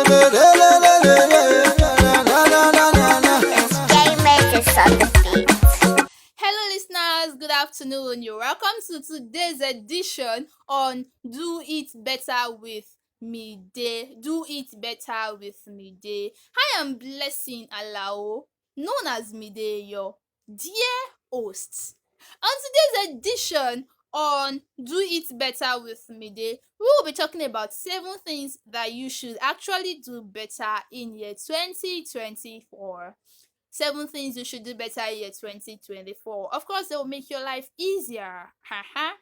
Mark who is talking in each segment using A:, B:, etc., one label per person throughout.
A: Hello, listeners. Good afternoon. You're welcome to today's edition on Do It Better with Mide. Do It Better with Mide. I am Blessing Alao, known as Mide, your dear host. On today's edition on Do It Better with Mide, we will be talking about 7 things that you should actually do better in year 2024. 7 things you should do better in year 2024. Of course, they will make your life easier. Haha.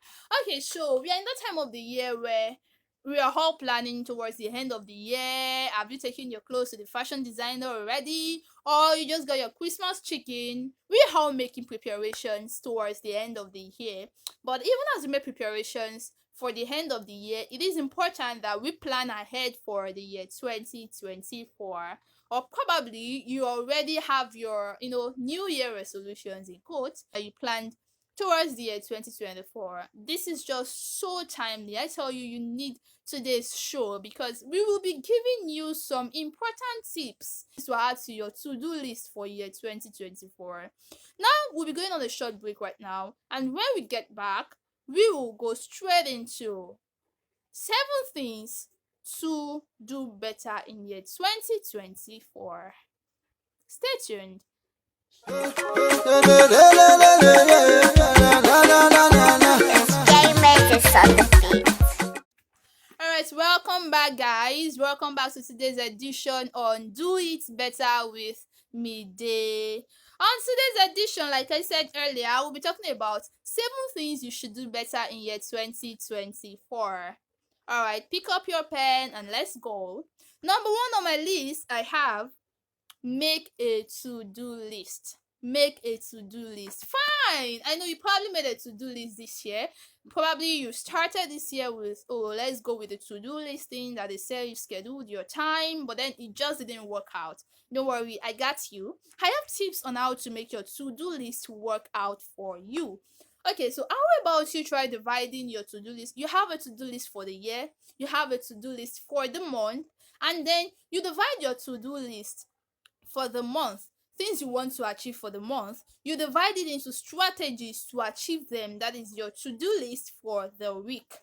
A: Okay, so we are in that time of the year where we are all planning towards the end of the year. Have you taken your clothes to the fashion designer already? Or you just got your Christmas chicken? We are all making preparations towards the end of the year. But even as we make preparations for the end of the year, it is important that we plan ahead for the year 2024. Or probably you already have your new year resolutions in quotes that you planned towards the year 2024. This is just so timely. I tell you, you need today's show because we will be giving you some important tips to add to your to-do list for year 2024. Now we'll be going on a short break right now, and when we get back, we will go straight into 7 things to do better in year 2024. Stay tuned. Alright, welcome back, guys. Welcome back to today's edition on Do It Better with Mide. On today's edition, like I said earlier, I will be talking about 7 things you should do better in year 2024. Alright, pick up your pen and let's go. Number 1 on my list, I have make a to-do list. Make a to-do list. Fine. I know you probably made a to-do list this year. Probably you started this year with, let's go with the to-do list thing that they say you scheduled your time, but then it just didn't work out. Don't worry, I got you. I have tips on how to make your to-do list work out for you. Okay, so how about you try dividing your to-do list? You have a to-do list for the year, you have a to-do list for the month, and then you divide your to-do list for the month. Things you want to achieve for the month, you divide it into strategies to achieve them. That is your to-do list for the week.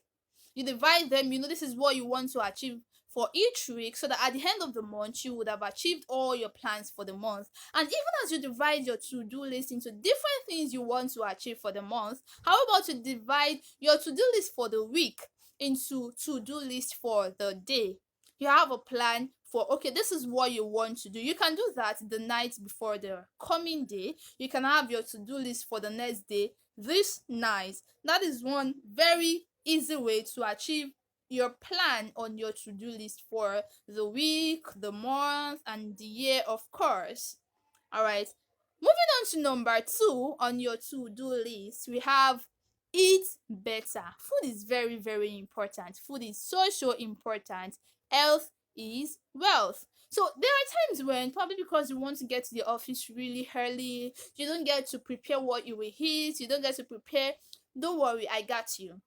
A: You divide them, this is what you want to achieve for each week, so that at the end of the month you would have achieved all your plans for the month. And even as you divide your to-do list into different things you want to achieve for the month, how about you divide your to-do list for the week into to-do list for the day? You have a plan for, okay, this is what you want to do. You can do that the night before the coming day. You can have your to-do list for the next day this night. That is one very easy way to achieve your plan on your to-do list for the week, the month, and the year, of course. All right, moving on to number 2 on your to-do list, we have eat better. Food is very, very important. Food is so important. Health is wealth. So there are times when, probably because you want to get to the office really early, you don't get to prepare what you will eat, you don't get to prepare. Don't worry, I got you.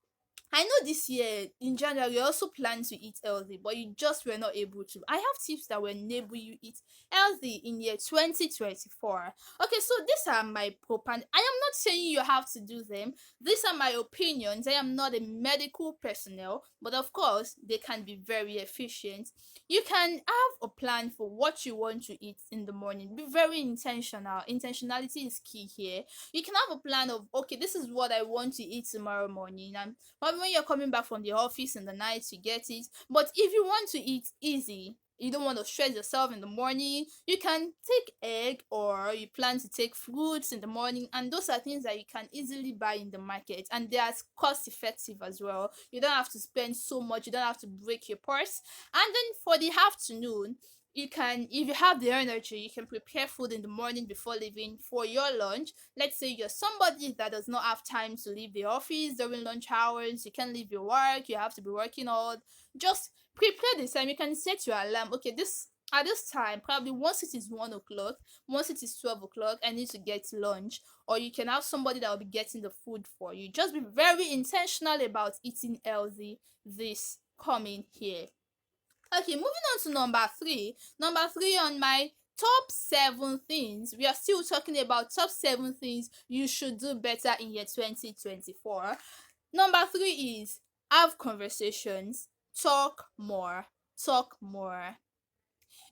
A: I know this year in January you also plan to eat healthy, but you just were not able to. I have tips that will enable you eat healthy in year 2024. Okay, so these are my propaganda. I am not saying you have to do them. These are my opinions. I am not a medical personnel, but of course they can be very efficient. You can have a plan for what you want to eat in the morning. Be very intentional. Intentionality is key here. You can have a plan of, okay, this is what I want to eat tomorrow morning, and probably when you're coming back from the office in the night you get it. But if you want to eat easy, you don't want to stress yourself in the morning, you can take egg, or you plan to take fruits in the morning, and those are things that you can easily buy in the market, and they are cost effective as well. You don't have to spend so much, you don't have to break your purse. And then for the afternoon, you can, if you have the energy, you can prepare food in the morning before leaving for your lunch. Let's say you're somebody that does not have time to leave the office during lunch hours, you can't leave your work, you have to be working all. Just prepare this time. You can set your alarm. Okay, this at this time, probably once it is 1 o'clock, once it is 12 o'clock, I need to get lunch. Or you can have somebody that will be getting the food for you. Just be very intentional about eating healthy this coming year. Okay, moving on to number three. Number three on my top 7 things. We are still talking about top 7 things you should do better in year 2024. Number three is have conversations, talk more, talk more.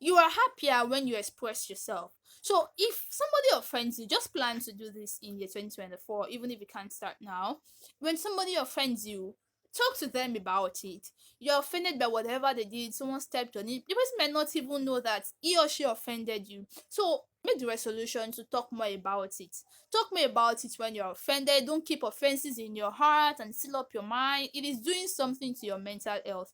A: You are happier when you express yourself. So if somebody offends you, just plan to do this in year 2024, even if you can't start now. When somebody offends you, talk to them about it. You're offended by whatever they did, someone stepped on it. The person might not even know that he or she offended you. So make the resolution to talk more about it. Talk more about it when you're offended. Don't keep offenses in your heart and seal up your mind. It is doing something to your mental health.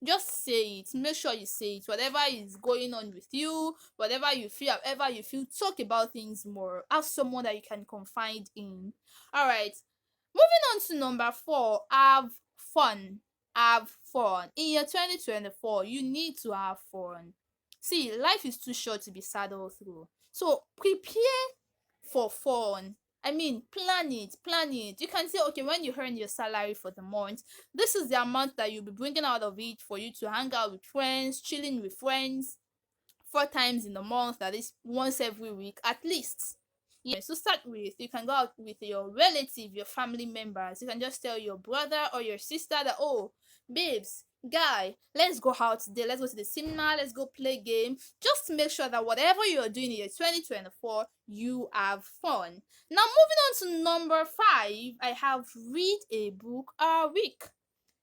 A: Just say it. Make sure you say it. Whatever is going on with you, whatever you feel, however you feel, talk about things more. Ask someone that you can confide in. All right. Moving on to number four, have fun. Have fun. In year 2024, you need to have fun. See, life is too short to be sad all through. So prepare for fun. I mean, plan it, plan it. You can say, okay, when you earn your salary for the month, this is the amount that you'll be bringing out of it for you to hang out with friends, chilling with friends 4 times in a month, that is once every week at least. Yes, to start with, you can go out with your relative, your family members. You can just tell your brother or your sister that, oh, babes, guy, let's go out today. Let's go to the cinema. Let's go play game. Just make sure that whatever you're doing in 2024, you have fun. Now, moving on to number five, I have read a book a week.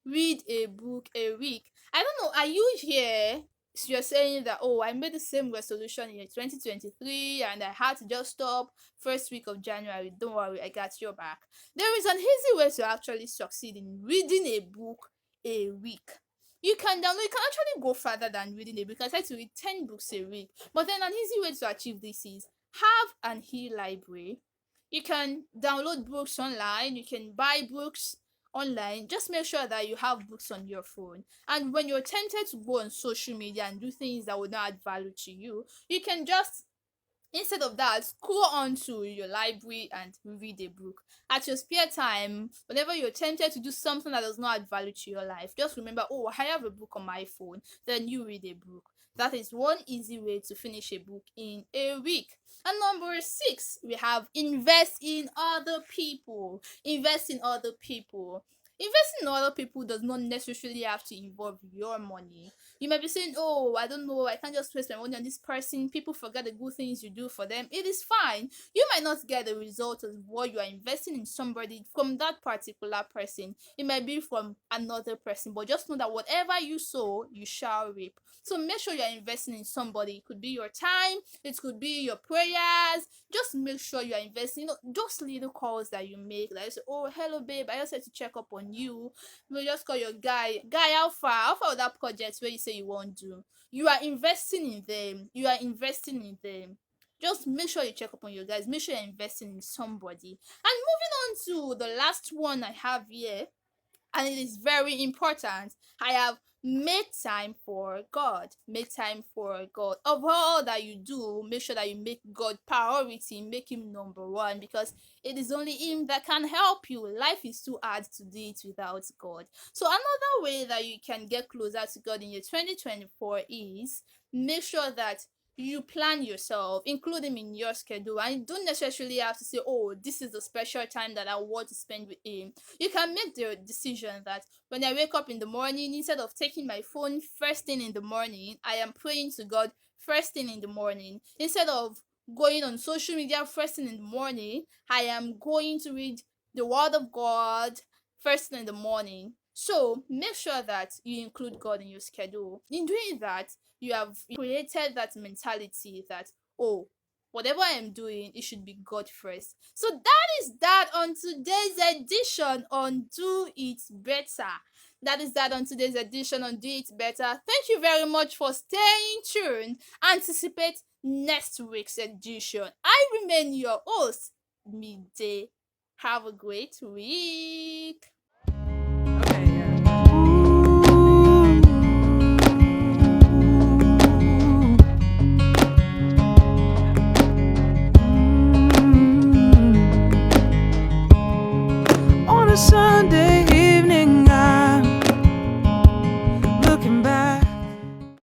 A: Read a book a week. I don't know, are you here? So you're saying that, oh, I made the same resolution in 2023 and I had to just stop first week of January. Don't worry, I got your back. There is an easy way to actually succeed in reading a book a week. You can actually go further than reading a book. I try to read 10 books a week. But then an easy way to achieve this is have an e-library. You can download books online, you can buy books online. Just make sure that you have books on your phone, and when you're tempted to go on social media and do things that would not add value to you, you can just, instead of that, go on to your library and read a book at your spare time. Whenever you're tempted to do something that does not add value to your life, just remember, oh, I have a book on my phone. Then you read a book. That is one easy way to finish a book in a week. And number six, we have invest in other people. Invest in other people. Investing in other people does not necessarily have to involve your money. You might be saying, oh, I don't know, I can't just waste my money on this person. People forget the good things you do for them. It is fine. You might not get the result of what you are investing in somebody from that particular person. It might be from another person, but just know that whatever you sow, you shall reap. So make sure you're investing in somebody. It could be your time, it could be your prayers. Just make sure you're investing. Those little calls that you make, like you say, oh, hello babe, I just had to check up on you. You just call your guy, how far with that project where you say you won't do. You are investing in them. You are investing in them. Just make sure you check up on your guys. Make sure you're investing in somebody. And moving on to the last one I have here, and it is very important. I have make time for God. Make time for God. Of all that you do, make sure that you make God priority, make him number one, because it is only him that can help you. Life is too hard to do it without God. So another way that you can get closer to God in your 2024 is make sure that you plan yourself, include him in your schedule, and you don't necessarily have to say, oh, this is the special time that I want to spend with him. You can make the decision that when I wake up in the morning, instead of taking my phone first thing in the morning, I am praying to God first thing in the morning. Instead of going on social media first thing in the morning, I am going to read the word of God first thing in the morning. So make sure that you include God in your schedule. In doing that, you have created that mentality that, oh, whatever I am doing, it should be God first. So that is that on today's edition on Do It Better. That is that on today's edition on Do It Better. Thank you very much for staying tuned. Anticipate next week's edition. I remain your host, Midday. Have a great week.